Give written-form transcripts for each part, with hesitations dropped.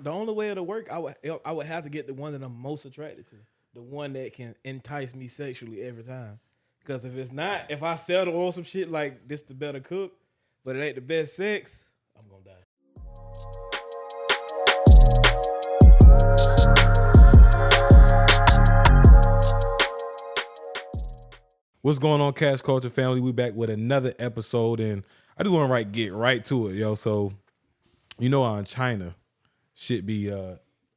the only way it'll work, I would have to get the one that I'm most attracted to, the one that can entice me sexually every time. Because if it's not, if I settle on some shit like this, the better cook, but it ain't the best sex, I'm gonna die. What's going on, Cash Culture family? We back with another episode, and I just want to get right to it, yo. So, you know, in China, shit be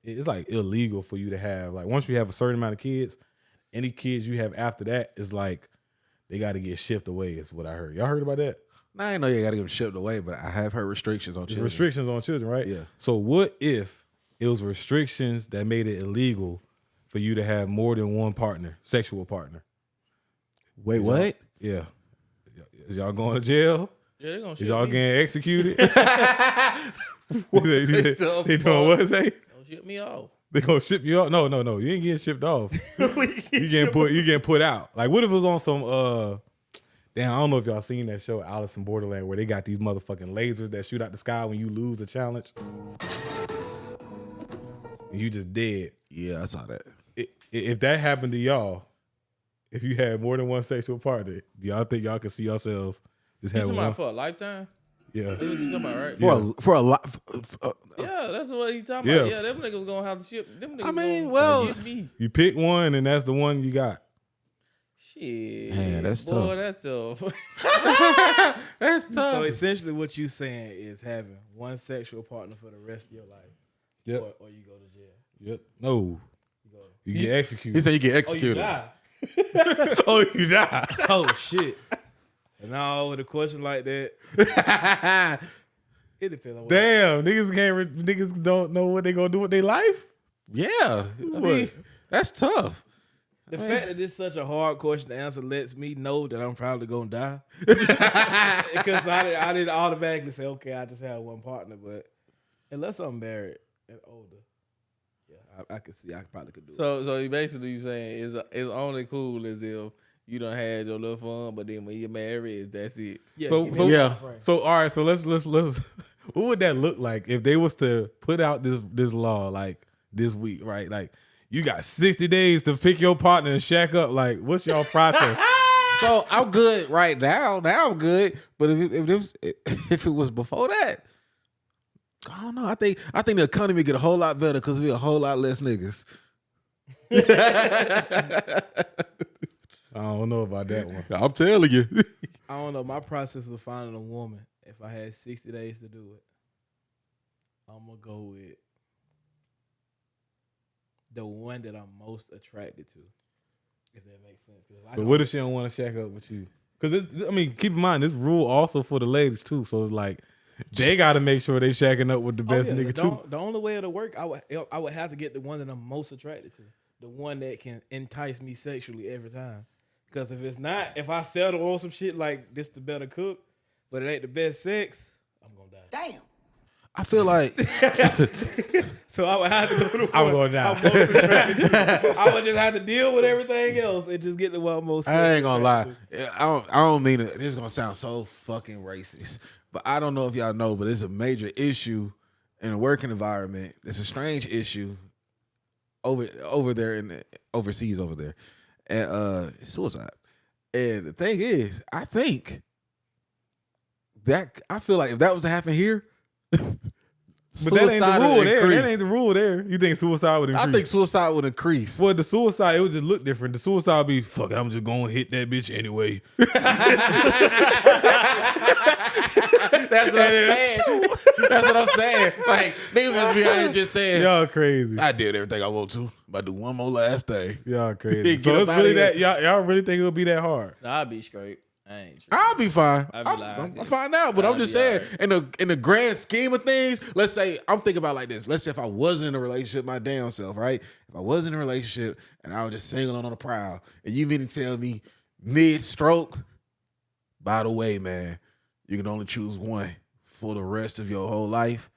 it's like illegal for you to have, like, once you have a certain amount of kids, any kids you have after that is like they got to get shipped away. Is what I heard. Y'all heard about that? Nah, I ain't know you got to get them shipped away, but I have heard restrictions on children. Restrictions on children, right? Yeah. So what if it was restrictions that made it illegal for you to have more than one partner, sexual partner? Wait, what? Yeah. Is y'all going to jail? Yeah, they gonna Is y'all getting executed? They doing what, say? Don't ship me off. They gonna ship you off? No. You ain't getting shipped off. You getting put out. Like, what if it was on some damn, I don't know if y'all seen that show Alice in Borderland where they got these motherfucking lasers that shoot out the sky when you lose a challenge. And you just dead. Yeah, I saw that. If that happened to y'all, if you had more than one sexual partner, do y'all think y'all could see yourselves just have You talking one? about for a lifetime? Yeah. That's what you talking about, right? For a lot. Yeah, that's what he talking about. Yeah, them niggas gonna have to ship. Them niggas get me. You pick one and that's the one you got. Shit. Man, that's boy, tough. That's tough. That's tough. So essentially what you saying is having one sexual partner for the rest of your life. Yep. Or you go to jail. Yep. No. You get executed. He said you get Oh, you executed. die. Oh, you die. Oh, shit. And now with a question like that, it depends on what. Damn, niggas don't know what they gonna do with their life. Yeah. I mean, that's tough. The fact that it's such a hard question to answer lets me know that I'm probably gonna die. Because I didn't automatically say, okay, I just have one partner, but unless I'm married and older, yeah, I could see I probably could do it. So basically you saying it's only cool as if you done had your little fun, but then when you're married, that's it. Yeah, So yeah. So all right, so let's what would that look like if they was to put out this law like this week, right? Like you got 60 days to pick your partner and shack up. Like, what's y'all process? So I'm good right now. Now I'm good. But if it was before that, I don't know. I think the economy get a whole lot better because we a whole lot less niggas. I don't know about that one. I'm telling you. I don't know. My process of finding a woman, if I had 60 days to do it, I'm going to go with the one that I'm most attracted to, if that makes sense. But what if she don't want to shack up with you? Because, I mean, keep in mind, this rule also for the ladies, too. So it's like, they got to make sure they shacking up with the best nigga, too. The only way it'll work, I would have to get the one that I'm most attracted to, the one that can entice me sexually every time. Because if it's not, if I settle on some shit like this, the better cook, but it ain't the best sex, I'm gonna die. Damn. I feel like So I would have to go to the I'm one going down. I'm most attracted to. I would just have to deal with everything else and just get the one I'm most. I ain't gonna lie. I don't mean it. This is gonna sound so fucking racist, but I don't know if y'all know, but it's a major issue in a working environment. It's a strange issue over there in overseas over there, and suicide. And the thing is, I feel like if that was to happen here, But that ain't the rule there. increase. That ain't the rule there. You think suicide would increase? I think suicide would increase. Well, the suicide, it would just look different. The suicide would be, fuck it, I'm just going to hit that bitch anyway. That's what I'm saying. That's what I'm saying. Like, niggas just be out here just saying, Y'all crazy. I did everything I want to, but I do one more last thing. Y'all crazy. Get So up it's outta really here. that, y'all really think it'll be that hard? I'll be straight. I ain't straight. I'll be fine. I'll be lying. I'll find out, but I'm just I'll saying, be in the grand scheme of things, let's say I'm thinking about like this. Let's say if I wasn't in a relationship, my damn self, right? If I wasn't in a relationship and I was just single and on the prowl, and you mean to tell me mid-stroke, by the way, man, you can only choose one for the rest of your whole life.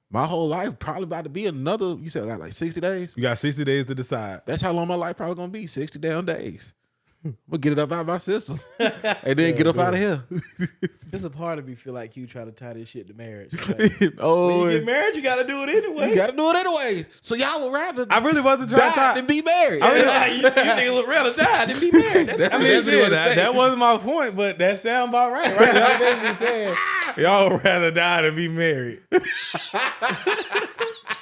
My whole life probably about to be another. You said I got like 60 days. You got 60 days to decide. That's how long my life probably gonna be. 60 damn days. I'm gonna get it up out of my system, and then get up out of here. There's a part of me feel like you try to tie this shit to marriage. Like, Oh, when you get married, you got to do it anyway. you got to do it anyway. So y'all would rather I really wasn't trying to die tie. than be married. you niggas would rather die than be married. I mean, shit, that wasn't my point, but that sound about right? Y'all basically saying y'all would rather die than be married.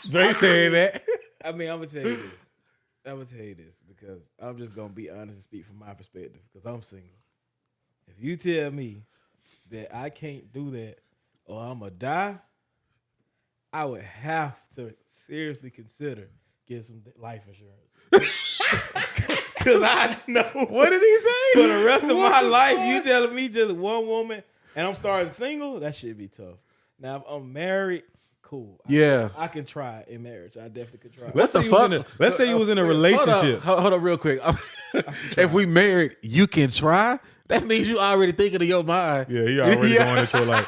Drake saying that. I mean, I'm gonna tell you this. Because I'm just gonna be honest and speak from my perspective. Because I'm single. If you tell me that I can't do that or I'm gonna die, I would have to seriously consider getting some life insurance. Because I know. What did he say? For the rest of my life, you telling me just one woman and I'm starting single, that should be tough. Now, if I'm married, cool. I can try in marriage. I definitely could try. Let's say you was in a relationship. Hold up real quick. If we married, you can try. That means you already thinking in your mind. Yeah, he already going into like.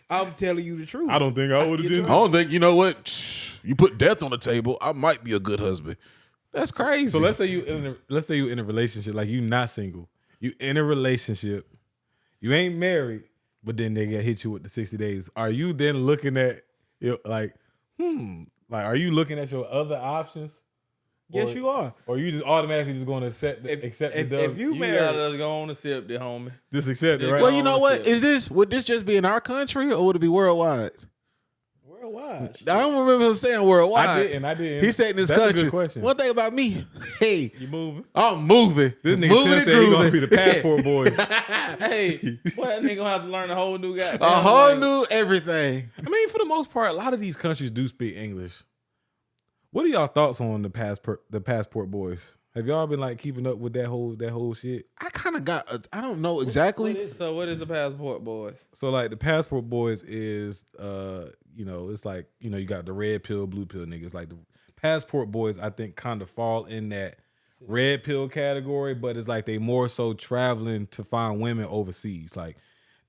I'm telling you the truth. I don't think I would have done. I don't think, you know what? You put death on the table, I might be a good husband. That's crazy. So let's say you in a relationship, like you not single, you in a relationship, you ain't married, but then they hit you with the 60 days. Are you then looking at like are you looking at your other options? Yes, you are. Or you just automatically just going to accept the If you married, gotta go on accept it, homie. just accept it, right? Well, you know what? Would this just be in our country or would it be worldwide? worldwide. I don't remember him saying worldwide. I didn't. He said in this That's country. a good question. One thing about me, hey, You moving? I'm moving. This nigga moving Tim and said he gonna grooving. be the passport boys. Hey, boy, that nigga gonna have to learn a whole new guy. A whole new everything. I mean, for the most part, a lot of these countries do speak English. What are y'all thoughts on the passport boys? Have y'all been like keeping up with that whole shit? I kind of got. I don't know exactly. So what is the passport boys? So like the passport boys is it's like, you got the red pill, blue pill niggas. Like the passport boys, I think kind of fall in that red pill category, but it's like they more so traveling to find women overseas. Like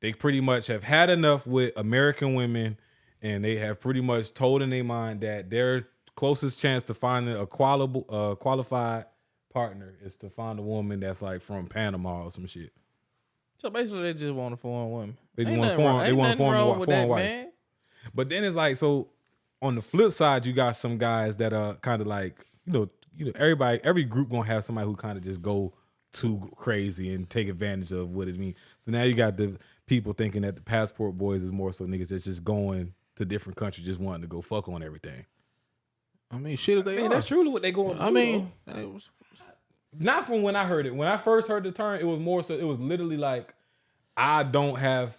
they pretty much have had enough with American women, and they have pretty much told in their mind that their closest chance to finding a qualified partner is to find a woman that's like from Panama or some shit. So basically, they just want a foreign woman. They just want to form a foreign wife. Man. But then it's like, so on the flip side, you got some guys that are kind of like, every group gonna have somebody who kind of just go too crazy and take advantage of what it means. So now you got the people thinking that the passport boys is more so niggas that's just going to different countries, just wanting to go fuck on everything. I mean, shit, if they are. That's truly what they going to I do. mean, Not from when I heard it. When I first heard the term, it was more so, it was literally like, I don't have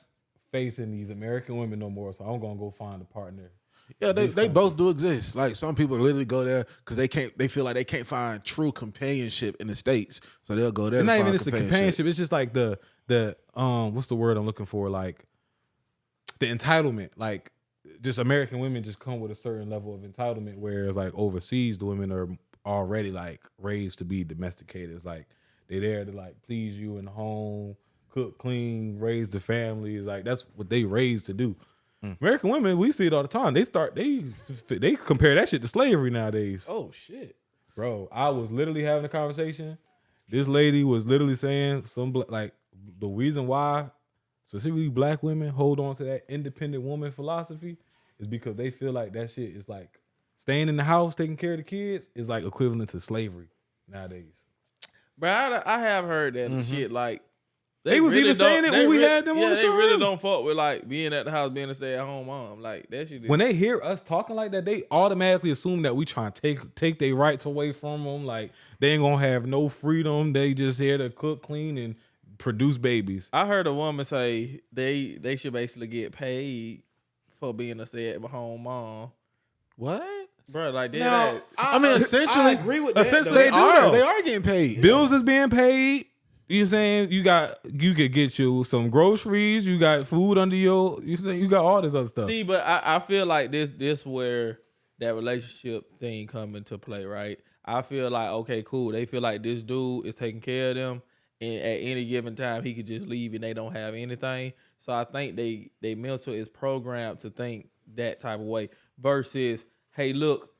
faith in these American women no more, so I'm gonna go find a partner. yeah, they both do exist. Like some people literally go there because they feel like they can't find true companionship in the States, so they'll go there. It's to not find even it's a companionship. It's just like the what's the word I'm looking for? Like the entitlement. Like just American women just come with a certain level of entitlement, whereas like overseas the women are already like raised to be domesticated. It's like they there to like please you in the home, cook, clean, raise the families. Like that's what they raised to do. American women, we see it all the time. They compare that shit to slavery nowadays. Oh shit, Bro, I was literally having a conversation. This lady was literally saying like the reason why specifically black women hold on to that independent woman philosophy is because they feel like that shit is like staying in the house, taking care of the kids is like equivalent to slavery nowadays. Bro, I have heard that shit. Like They was even saying it when we had them on the show. They really don't fuck with like being at the house, being a stay-at-home mom. Like that shit. When they hear us talking like that, they automatically assume that we trying to take their rights away from them. Like they ain't gonna have no freedom. They just here to cook, clean, and produce babies. I heard a woman say they should basically get paid for being a stay-at-home mom. What? Bro, like did now that? I mean, essentially, I agree with that. essentially, though. they are getting paid. Bills is being paid. You know what I'm saying? You could get you some groceries. You got food under you got all this other stuff. See, but I feel like this where that relationship thing come into play, right? I feel like, okay, cool. They feel like this dude is taking care of them, and at any given time he could just leave and they don't have anything. So I think they mental is programmed to think that type of way versus, hey, look,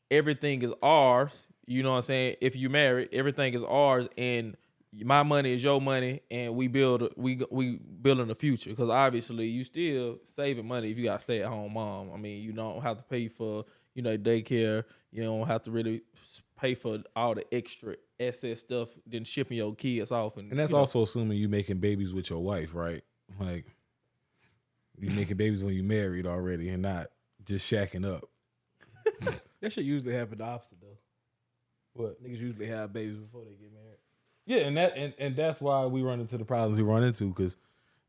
everything is ours. You know what I'm saying? If you married, everything is ours, and my money is your money, and we building the future. Because obviously, you still saving money if you got stay at home mom. I mean, you don't have to pay for daycare. You don't have to really pay for all the extra excess stuff than shipping your kids off. And that's also assuming you making babies with your wife, right? Like you making babies when you married already, and not just shacking up. That shit usually happen the opposite though. What? Niggas usually have babies before they get married. Yeah, and that's why we run into the problems we run into, because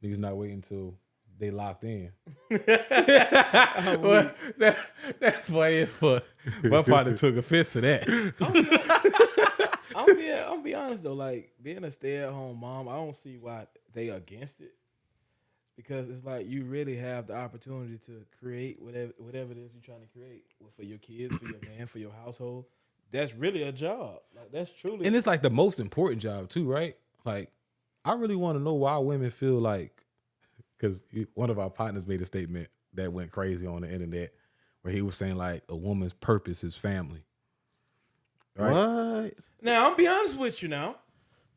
niggas not waiting until they locked in. Well, that's why it's for my partner took offense to that. I'm be honest though, like being a stay-at-home mom, I don't see why they against it. Because it's like you really have the opportunity to create whatever it is you're trying to create for your kids, for your man, for your household. That's really a job. Like that's truly, And it's like the most important job too, right? Like I really want to know why women feel like, because one of our partners made a statement that went crazy on the internet where he was saying like a woman's purpose is family. Right? What? Now I'm be honest with you. Now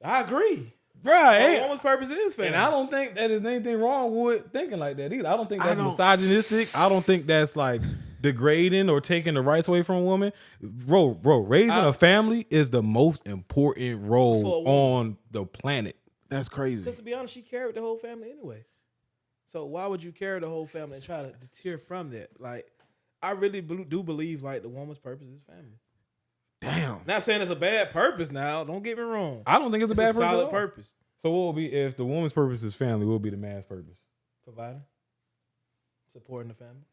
I agree. Right. A woman's purpose is family. And I don't think that there's anything wrong with thinking like that either. I don't think that's misogynistic. I don't think that's like degrading or taking the rights away from a woman. Bro, raising a family is the most important role on the planet. That's crazy. Because to be honest, she carried the whole family anyway. So why would you carry the whole family and try to deter from that? Like, I really do believe like the woman's purpose is family. Damn. Not saying it's a bad purpose now. Don't get me wrong. I don't think it's a bad purpose. Solid purpose. So what will be if the woman's purpose is family? What will be the man's purpose? Providing, supporting the family.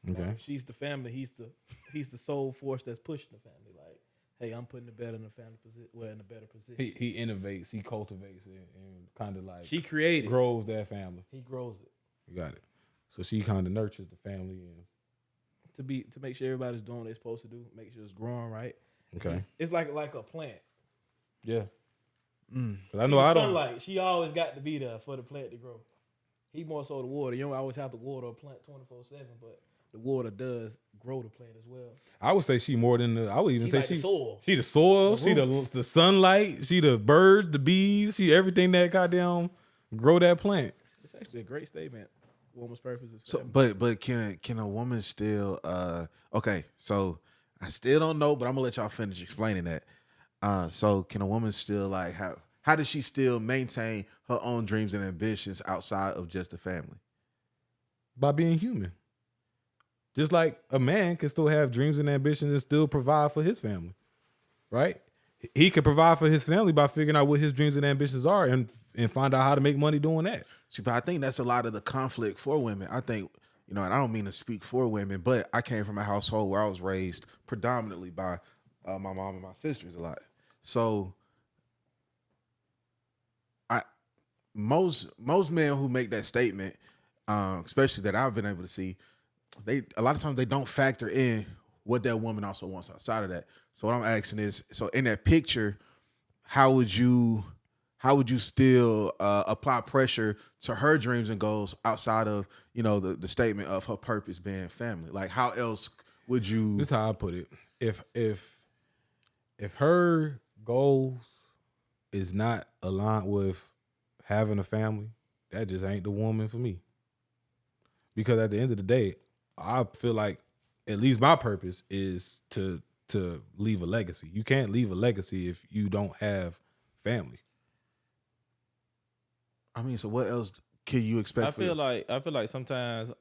Okay. Now, if she's the family, he's the sole force that's pushing the family. Like, hey, I'm putting the better in the family position. Well, in a better position. He innovates, he cultivates it, and kind of like she created, grows that family. He grows it. You got it. So she kind of nurtures the family and to make sure everybody's doing what they're supposed to do. Make sure it's growing right. Okay. It's like a plant. Yeah. Mm. I know I don't. Sunlight. She always got to be there for the plant to grow. He more so the water. You don't always have to water a plant 24/7, but the water does grow the plant as well. I would say she more than the. I would even say like the soil. She the soil. She the sunlight. She the birds, the bees. She everything that goddamn grow that plant. It's actually a great statement. Woman's purpose is So, family. but can a woman still? Okay, so I still don't know, but I'm gonna let y'all finish explaining that. So can a woman still like how does she still maintain her own dreams and ambitions outside of just the family? By being human. Just like a man can still have dreams and ambitions and still provide for his family, right? He could provide for his family by figuring out what his dreams and ambitions are and find out how to make money doing that. See, but I think that's a lot of the conflict for women. I think, and I don't mean to speak for women, but I came from a household where I was raised predominantly by my mom and my sisters a lot. So most men who make that statement, especially that I've been able to see, a lot of times they don't factor in what that woman also wants outside of that. So what I'm asking is, so in that picture, how would you still apply pressure to her dreams and goals outside of the statement of her purpose being family? Like, how else would you? This is how I put it. If her goals is not aligned with having a family, that just ain't the woman for me. Because at the end of the day, I feel like at least my purpose is to leave a legacy. You can't leave a legacy if you don't have family. I mean, so what else can you expect? I feel like sometimes,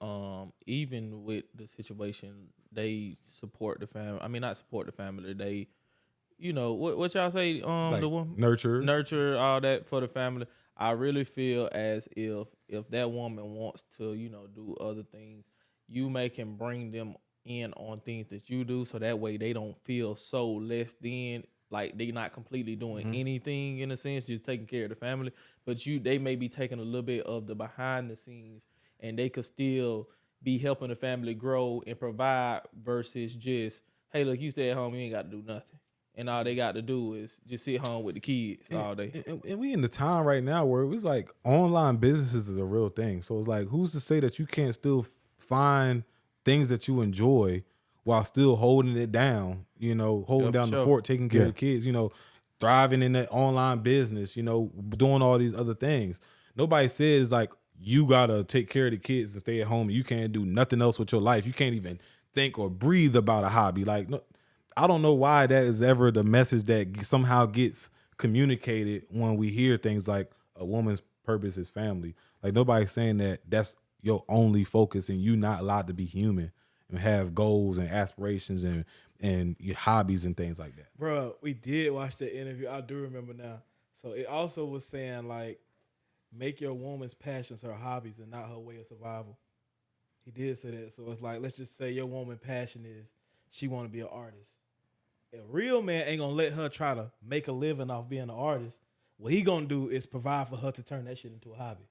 even with the situation, they support the family. I mean, not support the family. They, what y'all say? Like the woman nurture all that for the family. I really feel as if that woman wants to, do other things, you make him bring them in on things that you do, so that way they don't feel so less than, like they're not completely doing anything in a sense, just taking care of the family. But they may be taking a little bit of the behind the scenes, and they could still be helping the family grow and provide versus just, hey, look, you stay at home, you ain't got to do nothing. And all they got to do is just sit home with the kids all day. And we in the time right now where it was like online businesses is a real thing. So it's like, who's to say that you can't still find things that you enjoy while still holding it down, you know, holding Yeah, for down the sure. fort, taking care of the kids, you know, thriving in that online business, you know, doing all these other things. Nobody says like you gotta take care of the kids and stay at home and you can't do nothing else with your life. You can't even think or breathe about a hobby. Like, no, I don't know why that is ever the message that somehow gets communicated when we hear things like a woman's purpose is family. Like nobody's saying that that's your only focus and you not allowed to be human and have goals and aspirations and your hobbies and things like that. Bro, we did watch that interview. I do remember now. So it also was saying like, make your woman's passions her hobbies and not her way of survival. He did say that. So it's like, let's just say your woman passion is she want to be an artist. A real man ain't gonna let her try to make a living off being an artist. What he gonna do is provide for her to turn that shit into a hobby.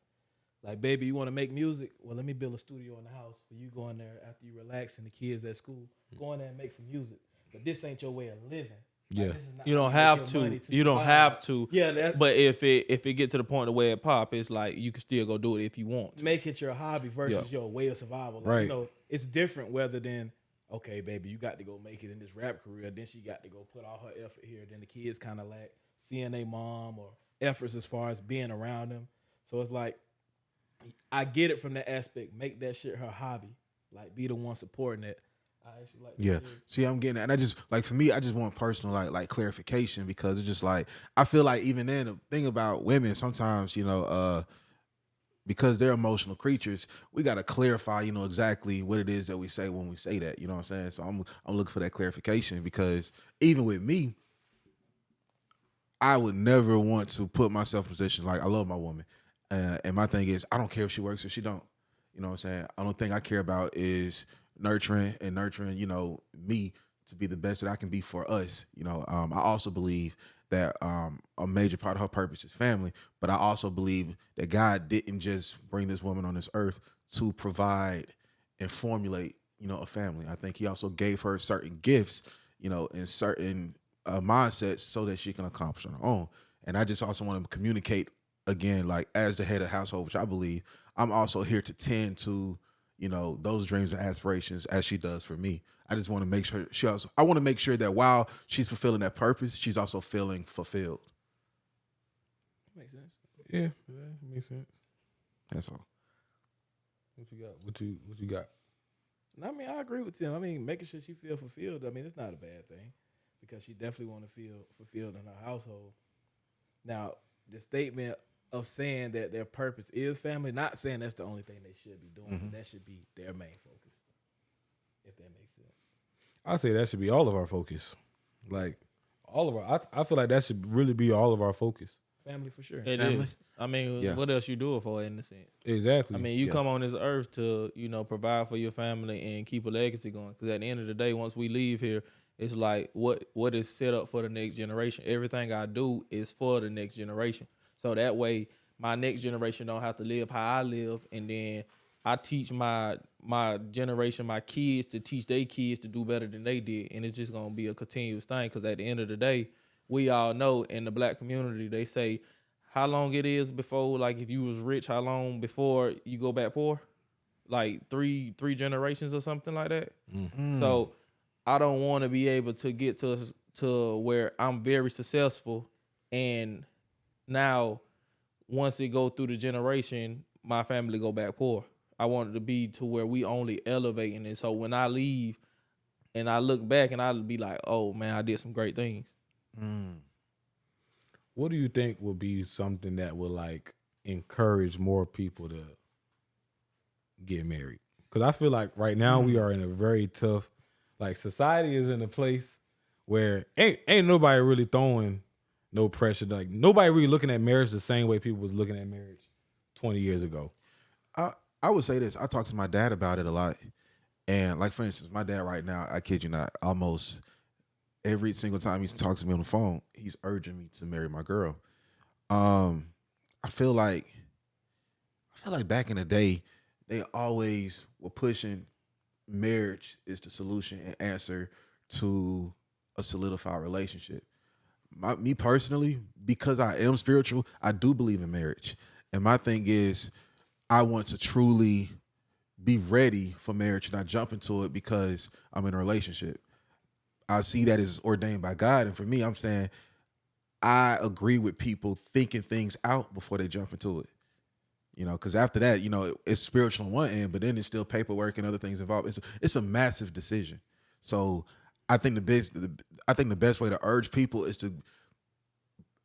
Like, baby, you want to make music? Well, let me build a studio in the house for you go in there after you relax and the kids at school. Go in there and make some music. But this ain't your way of living. Yeah. Like, this is not You don't how have make your money to. You don't survive. have to. Yeah, But if it get to the point of where it pop, it's like you can still go do it if you want to. make it your hobby versus your way of survival. Like, Right. You know, it's different whether than, okay, baby, you got to go make it in this rap career. Then she got to go put all her effort here. Then the kids kind of lack seeing their mom or efforts as far as being around them. So it's like, I get it from that aspect. Make that shit her hobby. Like, be the one supporting it. I actually like that Yeah. too. See, I'm getting that. And I just like for me, I just want personal like clarification because it's just like I feel like even then the thing about women sometimes, you know, because they're emotional creatures, we gotta clarify, you know, exactly what it is that we say when we say that. You know what I'm saying? So I'm looking for that clarification because even with me, I would never want to put myself in positions like I love my woman. And my thing is, I don't care if she works or she don't. You know what I'm saying? The only thing I care about is nurturing, you know, me to be the best that I can be for us. You know, I also believe that a major part of her purpose is family, but I also believe that God didn't just bring this woman on this earth to provide and formulate, you know, a family. I think he also gave her certain gifts, you know, and certain mindsets so that she can accomplish on her own. And I just also want to communicate again, like as the head of household, which I believe I'm also here to tend to, you know, those dreams and aspirations as she does for me. I just want to make sure I want to make sure that while she's fulfilling that purpose, she's also feeling fulfilled. Makes sense. Yeah, makes sense. That's all. What you got? What you got? I mean, I agree with Tim. I mean, making sure she feel fulfilled, I mean, it's not a bad thing because she definitely want to feel fulfilled in her household. Now, the statement of saying that their purpose is family, not saying that's the only thing they should be doing, but that should be their main focus, if that makes sense. I say that should be all of our focus. Like all of our, I feel like that should really be all of our focus. Family for sure. It Family? is. I mean, Yeah. what else you do it for in a sense? Exactly. I mean, you Yeah. come on this earth to, you know, provide for your family and keep a legacy going. Because at the end of the day, once we leave here, it's like what is set up for the next generation. Everything I do is for the next generation. So that way, my next generation don't have to live how I live, and then I teach my generation, my kids, to teach their kids to do better than they did, and it's just gonna be a continuous thing. Because at the end of the day, we all know in the black community, they say how long it is before, like if you was rich, how long before you go back poor? Like three generations or something like that. So I don't want to be able to get to where I'm very successful, and now once it go through the generation, my family go back poor. I want it to be to where we only elevating it. So when I leave and I look back and I'll be like, oh man, I did some great things. What do you think would be something that would like encourage more people to get married? Because I feel like right now we are in a very tough, like society is in a place where ain't nobody really throwing no pressure. Like nobody really looking at marriage the same way people was looking at marriage 20 years ago. I would say this. I talk to my dad about it a lot. And like, for instance, my dad right now, I kid you not, almost every single time he talks to me on the phone, he's urging me to marry my girl. I feel like back in the day, they always were pushing marriage is the solution and answer to a solidified relationship. Me personally, because I am spiritual, I do believe in marriage. And my thing is, I want to truly be ready for marriage and not jump into it because I'm in a relationship. I see that as ordained by God. And for me, I'm saying I agree with people thinking things out before they jump into it. You know, because after that, you know, it's spiritual on one end, but then there's still paperwork and other things involved. It's a massive decision. So I think the best way to urge people is to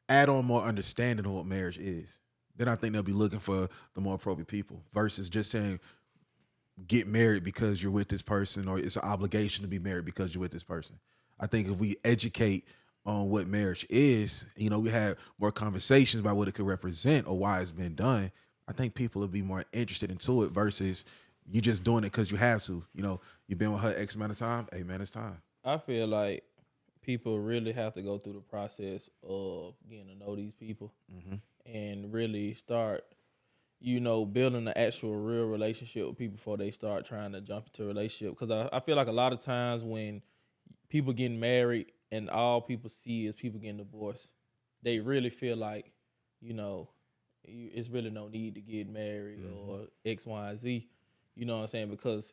add on more understanding of what marriage is. Then I think they'll be looking for the more appropriate people versus just saying get married because you're with this person, or it's an obligation to be married because you're with this person. I think if we educate on what marriage is, you know, we have more conversations about what it could represent or why it's been done, I think people will be more interested into it versus you just doing it because you have to. You know, you've been with her X amount of time. Hey, man, it's time. I feel like people really have to go through the process of getting to know these people and really start, you know, building an actual real relationship with people before they start trying to jump into a relationship. Because I feel like a lot of times when people getting married and all people see is people getting divorced, they really feel like, you know, it's really no need to get married or X, Y, and Z. You know what I'm saying? Because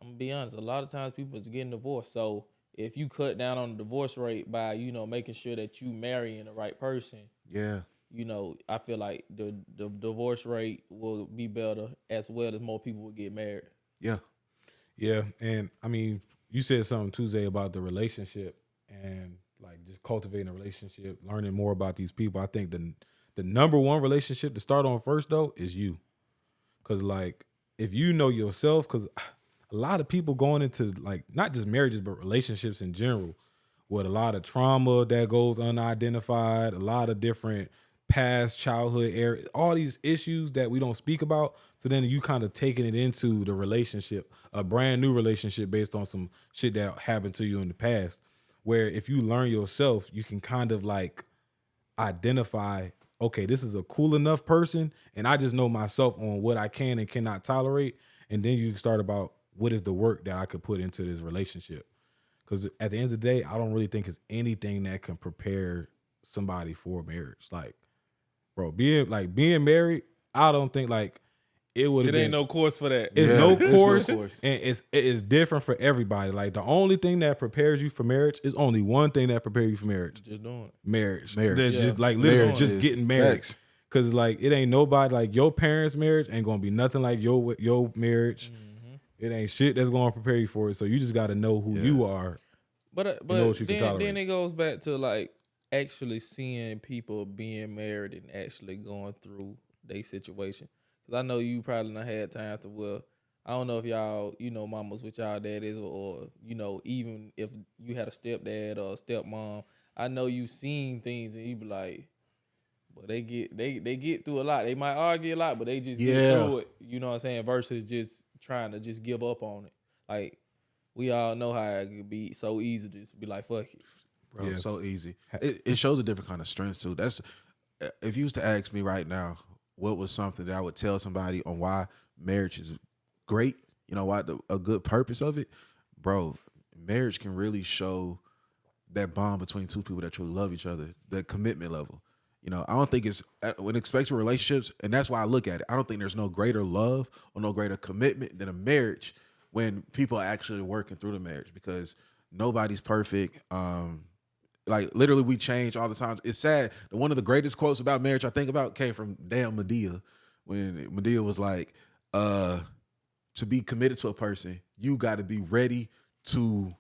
I'm gonna be honest, a lot of times people is getting divorced. So if you cut down on the divorce rate by, you know, making sure that you marrying the right person, Yeah. you know, I feel like the divorce rate will be better as well as more people will get married. Yeah. Yeah, and I mean, you said something Tuesday about the relationship and like just cultivating a relationship, learning more about these people. I think the number one relationship to start on first though is you, because like if you know yourself, because a lot of people going into like not just marriages but relationships in general with a lot of trauma that goes unidentified, a lot of different past childhood era, all these issues that we don't speak about. So then you kind of taking it into the relationship, a brand new relationship based on some shit that happened to you in the past, where if you learn yourself, you can kind of like identify, okay, this is a cool enough person and I just know myself on what I can and cannot tolerate. And then you start about what is the work that I could put into this relationship. Because at the end of the day, I don't really think it's anything that can prepare somebody for marriage. Like, bro, being married, I don't think like it would have been. It ain't no course for that. It's Yeah, no there's no course, course. and it is different for everybody. Like the only thing that prepares you for marriage is only one thing that prepares you for marriage. Just doing it. Marriage. Marriage. That's Yeah. just like literally Marriage just is getting married. facts. Cause like it ain't nobody like your parents' marriage ain't gonna be nothing like your marriage. It ain't shit that's gonna prepare you for it. So you just got to know who you are. But know what you can then tolerate. it goes back to like actually seeing people being married and actually going through their situation. Because I know you probably not had time to, well, I don't know if y'all, you know, mamas with y'all daddies or, you know, even if you had a stepdad or a stepmom, I know you seen things and you be like, but they get through a lot. They might argue a lot, but they just get through it. You know what I'm saying? Versus just trying to just give up on it. Like, we all know how it could be so easy to just be like, fuck it. Bro, Yeah. so easy. It shows a different kind of strength too. That's if you was to ask me right now, what was something that I would tell somebody on why marriage is great, you know, why a good purpose of it, bro, marriage can really show that bond between two people that truly love each other, the commitment level. You know, I don't think it's when expecting relationships, and that's why I look at it. I don't think there's no greater love or no greater commitment than a marriage when people are actually working through the marriage, because nobody's perfect. Like literally we change all the time. It's sad. One of the greatest quotes about marriage I think about came from damn Medea, when Medea was like, to be committed to a person, you got to be ready to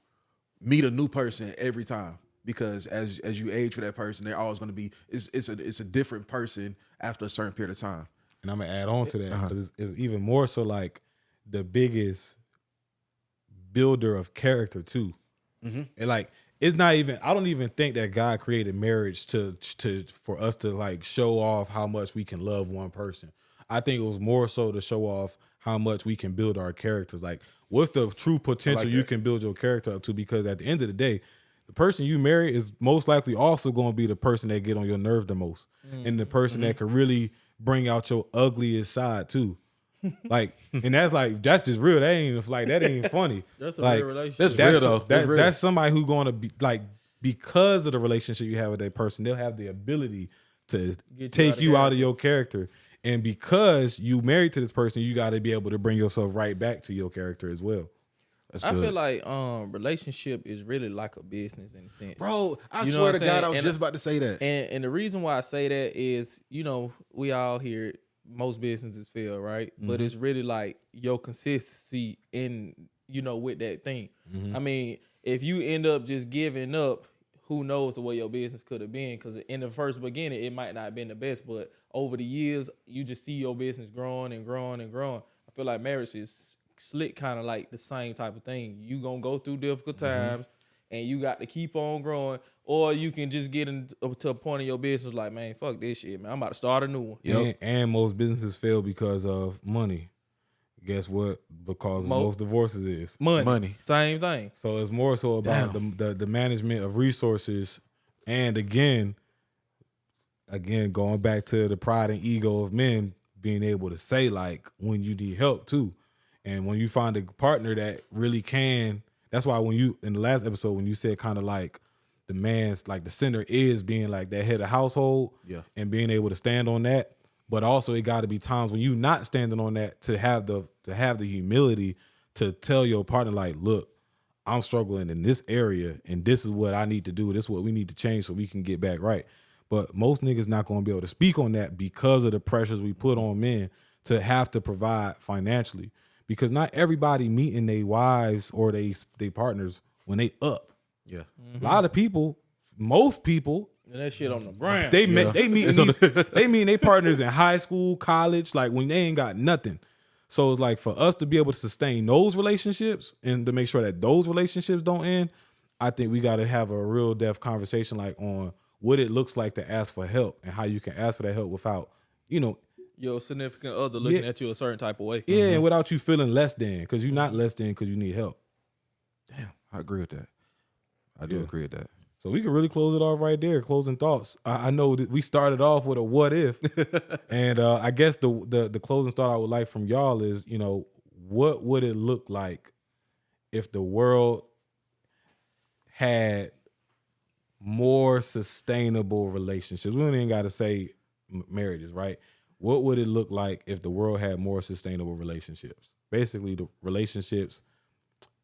meet a new person every time. Because as you age with that person, they're always going to be, it's a different person after a certain period of time. And I'm gonna add on to that because it's even more so like the biggest builder of character too. And like it's not even, I don't even think that God created marriage to for us to like show off how much we can love one person. I think it was more so to show off how much we can build our characters. Like what's the true potential you can build your character up to? Because at the end of the day, the person you marry is most likely also going to be the person that get on your nerve the most, and the person that can really bring out your ugliest side too. Like, and that's just real. That ain't like that ain't funny. That's a like, real relationship. That's real though. That's real. That's somebody who's going to be like, because of the relationship you have with that person, they'll have the ability to take you out of your character. And because you married to this person, you got to be able to bring yourself right back to your character as well. That's I good. feel like relationship is really like a business in a sense. Bro, I You know swear what to I'm God, saying? I was And- just about to say that. And the reason why I say that is, we all hear it, most businesses fail, right? But it's really like your consistency in, with that thing. I mean, if you end up just giving up, who knows the way your business could have been? Because in the first beginning, it might not have been the best, but over the years, you just see your business growing and growing and growing. I feel like marriage is slick, kind of like the same type of thing. You gonna go through difficult times, and you got to keep on growing, or you can just get to a point in your business like, man, fuck this shit, man. I'm about to start a new one. And most businesses fail because of money. Guess what? Because of most divorces is Money. Same thing. So it's more so about the management of resources, and again, going back to the pride and ego of men being able to say like when you need help too, and when you find a partner that really can. That's why when you in the last episode when you said kind of like the man's like the center is being like that head of household, and being able to stand on that. But also, it got to be times when you not standing on that to have the humility to tell your partner like, look, I'm struggling in this area, and this is what I need to do. This is what we need to change so we can get back right. But most niggas not going to be able to speak on that because of the pressures we put on men to have to provide financially. Because not everybody meeting their wives or they partners when they up. Yeah, a lot of people, most people. And that shit on the ground. They meet their partners in high school, college, like when they ain't got nothing. So it's like for us to be able to sustain those relationships and to make sure that those relationships don't end, I think we got to have a real depth conversation like on what it looks like to ask for help and how you can ask for that help without, your significant other looking at you a certain type of way. Yeah, and without you feeling less than, because you're not less than because you need help. Damn, I agree with that. I do agree with that. So we can really close it off right there. Closing thoughts. I know that we started off with a what if, and I guess the closing thought I would like from y'all is, what would it look like if the world had more sustainable relationships? We don't even got to say marriages, right? What would it look like if the world had more sustainable relationships? Basically, the relationships.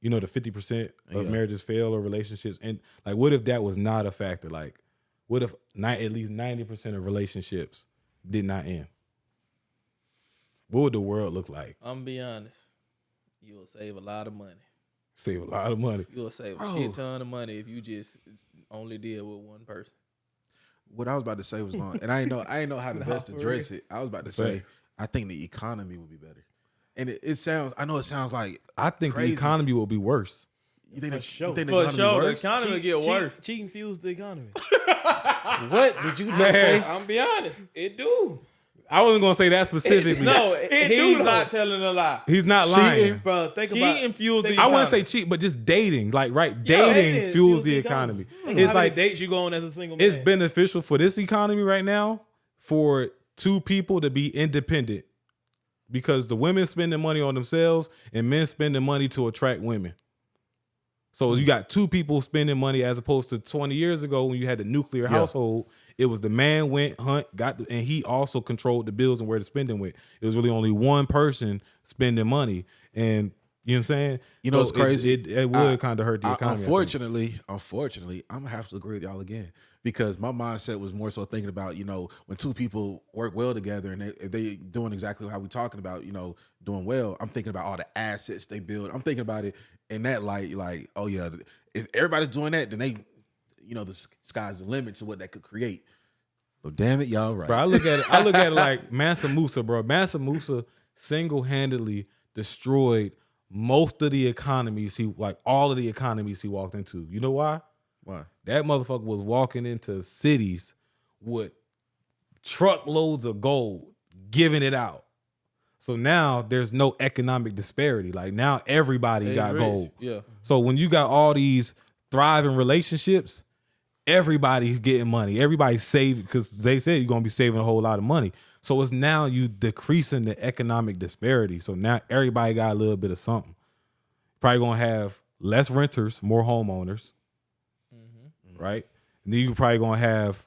The 50% of marriages fail or relationships. And like, what if that was not a factor? Like, what if at least 90% of relationships did not end? What would the world look like? I'm gonna be honest. You will save a lot of money. Save a lot of money. You will save a shit ton of money if you just only deal with one person. What I was about to say was and I ain't know how to best address it. I was about to say, I think the economy would be better. And it sounds, I know it sounds like I think crazy. the economy will be worse. You think For sure. the For economy sure, the worse? economy will get worse. Cheating fuels the economy. What did you just say? I'm be honest, it do. I wasn't gonna say that specifically. No, he's do, not though. telling a lie. He's not lying. Bro, think Cheating about fuels the I economy. wouldn't say cheat, but just dating. Like, right, Yeah, dating fuels the economy. It's How many like dates you go on as a single man? it's beneficial for this economy right now for two people to be independent because the women spending money on themselves and men spending money to attract women. So you got two people spending money as opposed to 20 years ago when you had the nuclear household. It was the man went hunt, and he also controlled the bills and where to spend them with. It was really only one person spending money. And you know what I'm saying? You know what's crazy? It would kind of hurt the economy. Unfortunately, I'm gonna have to agree with y'all again because my mindset was more so thinking about when two people work well together and they doing exactly how we talking about doing well. I'm thinking about all the assets they build. I'm thinking about it in that light, like, oh yeah, if everybody's doing that, then they, the sky's the limit to what that could create. Oh damn it, y'all right. Bro, I look at it like Mansa Musa, bro. Mansa Musa single-handedly destroyed most of the economies all of the economies he walked into. You know why? Why? That motherfucker was walking into cities with truckloads of gold, giving it out. So now there's no economic disparity. Like now everybody got rich. gold. Yeah. So when you got all these thriving relationships, everybody's getting money. Everybody's saving because they said you're gonna be saving a whole lot of money. So it's now you decreasing the economic disparity. So now everybody got a little bit of something. Probably gonna have less renters, more homeowners, right? And then you probably gonna have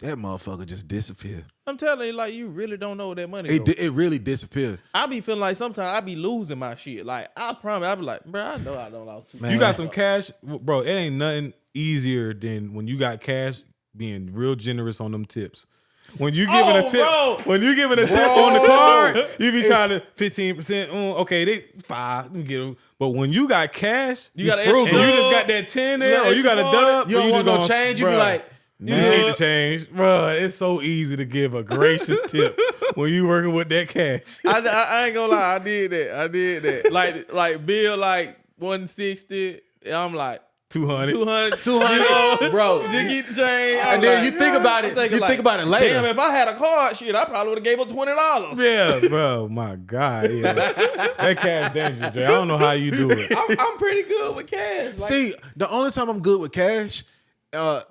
that motherfucker just disappeared. I'm telling you, like, you really don't know where that money goes. It really disappeared. I be feeling like sometimes I be losing my shit. Like, I promise, I be like, bro, I know I don't lost $2. You got some cash, bro. It ain't nothing easier than when you got cash being real generous on them tips. When you giving a tip, when you giving a tip on the card, you be trying to 15%. Okay, they 5. Let me get them. But when you got cash, you got and you just got that 10 there, or you got a dub, you don't want no change. You be like, you just need to change, bro. It's so easy to give a gracious tip when you working with that cash. I ain't gonna lie, I did that. Like Bill, like 160. I'm like 200, bro. Just get the change. And then you think about it. You think about it later. Damn, if I had a card, shit, I probably would have gave him $20. Yeah, bro. My God, yeah. That cash dangerous, Jay. I don't know how you do it. I'm pretty good with cash. Like, See, the only time I'm good with cash, okay,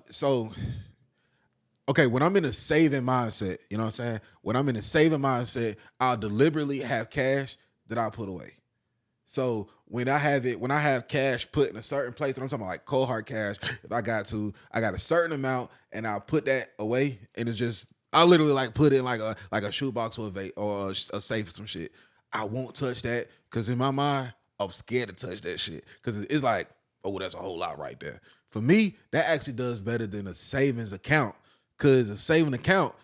when I'm in a saving mindset, you know what I'm saying? When I'm in a saving mindset, I'll deliberately have cash that I'll put away. So when I have cash put in a certain place, and I'm talking about like cold hard cash, if I got a certain amount and I'll put that away, and it's just, I literally like put it in like a shoebox or a safe or some shit. I won't touch that because in my mind, I'm scared to touch that shit because it's like, oh, that's a whole lot right there. For me, that actually does better than a savings account because a saving account,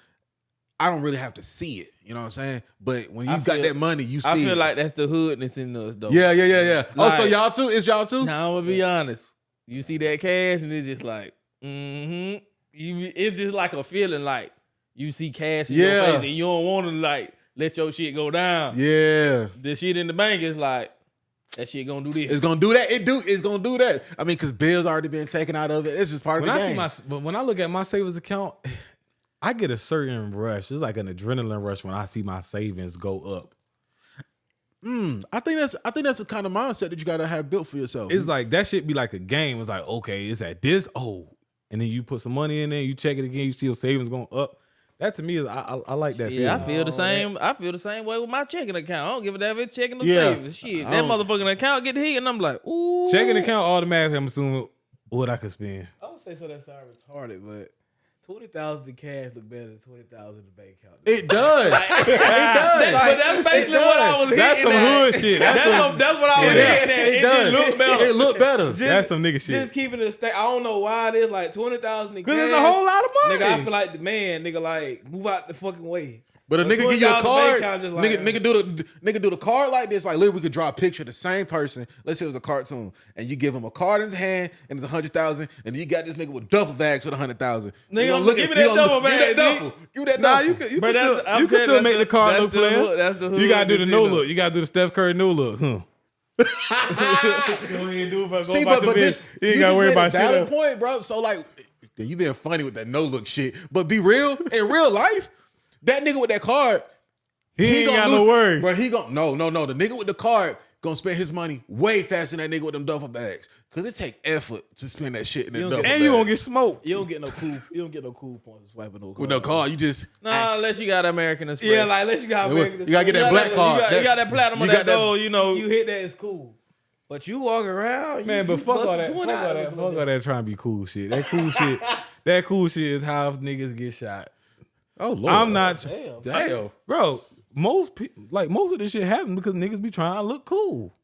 I don't really have to see it. You know what I'm saying? But when you got that money, you see it. I feel like that's the hoodness in us, though. Yeah. Like, so y'all too? It's y'all too? Now, I'm going to be honest. You see that cash and it's just like, it's just like a feeling like you see cash in your face and you don't want to like let your shit go down. Yeah. The shit in the bank is like, that shit gonna do this. It's gonna do that. It's gonna do that. I mean, because bills already been taken out of it. It's just part of the game. But when I look at my savings account, I get a certain rush. It's like an adrenaline rush when I see my savings go up. I think that's the kind of mindset that you gotta have built for yourself. It's like that shit be like a game. It's like, okay, it's at this. Oh, and then you put some money in there, you check it again, you see your savings going up. That to me is I like that feeling. Yeah, I feel the same. I feel the same way with my checking account. I don't give a damn if it's checking or savings. Shit, that motherfucking account get hit, and I'm like, ooh. Checking account automatically. I'm assuming what I could spend. I would say so that sounds retarded, but 20,000 in cash look better than 20,000 in the bank account. It does. It does. But that's basically what I was hitting That's some at. hood shit. That's what I was hitting at. It just looked better. It looked better. That's some nigga shit. Just keeping it a state. I don't know why it is like 20,000 in cash. Because it's a whole lot of money. Nigga, I feel like the man, nigga, like move out the fucking way. But a nigga give you a card, like, nigga do the card like this. Like literally, we could draw a picture of the same person. Let's say it was a cartoon, and you give him a card in his hand, and it's 100,000, and you got this nigga with duffel bags with 100,000. Nigga, give me that duffel bag. Give me that duffel. You can still make the card look player. That's the hood. You gotta do the no look. You gotta do the Steph Curry no look, huh? See, but this, you ain't gotta worry about shit. Valid point, bro. So like, you being funny with that no look shit, but be real in real life. That nigga with that card, he ain't got no worries. But he gon' no. The nigga with the card gonna spend his money way faster than that nigga with them duffel bags. Cause it take effort to spend that shit in that duffel bag. And you gonna get smoked. You don't get no cool points swiping no card. With no card. You just unless you got American Express. Yeah, like unless you got American Express. You gotta get that black card. You got that platinum on that gold, you know. You hit that, it's cool. But you walk around, man. But fuck all that. Fuck all that trying to be cool shit. That cool shit is how niggas get shot. Oh Lord, I'm not. Damn, bro. Most of this shit happen because niggas be trying to look cool.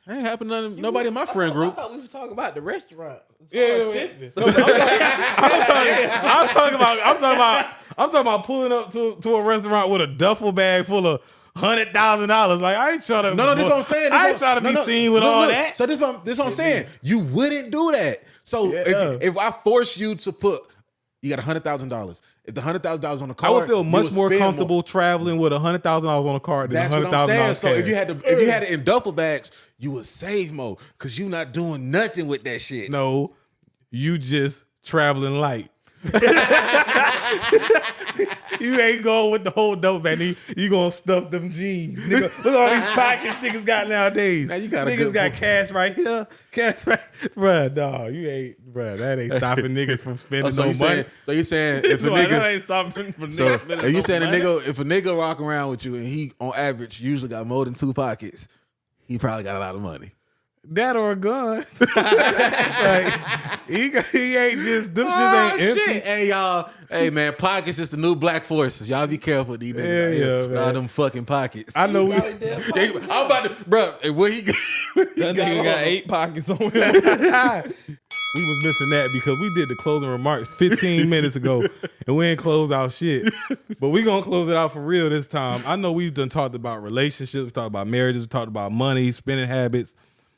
Ain't happened to nobody in my friend group. I thought we was talking about the restaurant. I'm talking about pulling up to a restaurant with a duffel bag full of $100,000. Like I ain't trying to. No, this what I'm saying. I ain't trying to be seen with all that. So this what I'm saying. You wouldn't do that. So if I force you to put, you got $100,000. If the $100,000 on the card, I would feel much more comfortable traveling with $100,000 on a card than $100,000. That's what I'm saying. So if you had it in duffel bags, you would save more because you not doing nothing with that shit. No, you just traveling light. You ain't going with the whole duffel bag. You gonna stuff them jeans. Nigga, look at all these pockets niggas got nowadays. Now you got niggas got cash right here. Cash right. Bruh, dog, that ain't stopping niggas from spending no money. So you saying if a nigga that ain't stopping from so niggas spending if you no saying money. if a nigga walk around with you and he on average usually got more than 2 pockets, he probably got a lot of money. That or a gun. Like, he ain't just, them shit ain't empty. Hey, y'all. Hey, man, pockets is the new black forces. Y'all be careful with these niggas. Yeah, Y'all man. them fucking pockets. I know Probably damn pocket. I'm about to, bro, what he That nigga got 8 pockets on him. we was missing that because we did the closing remarks 15 minutes ago and we ain't closed out shit. But we gonna close it out for real this time. I know we've done talked about relationships, we talked about marriages, we talked about money, spending habits.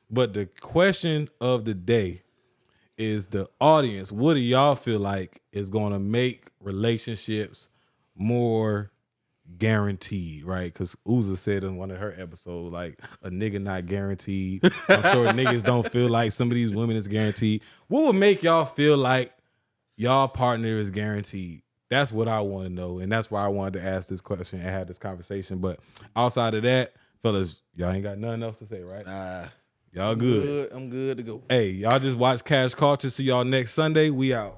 But the question of the day is the audience. What do y'all feel like is gonna make relationships more guaranteed, right? Because Uza said in one of her episodes, like, a nigga not guaranteed. I'm sure niggas don't feel like some of these women is guaranteed. What would make y'all feel like y'all partner is guaranteed? That's what I want to know, and that's why I wanted to ask this question and have this conversation. But outside of that, fellas, y'all ain't got nothing else to say, right? Y'all good. I'm good to go. Hey, y'all just watch Cash Culture. See y'all next Sunday. We out.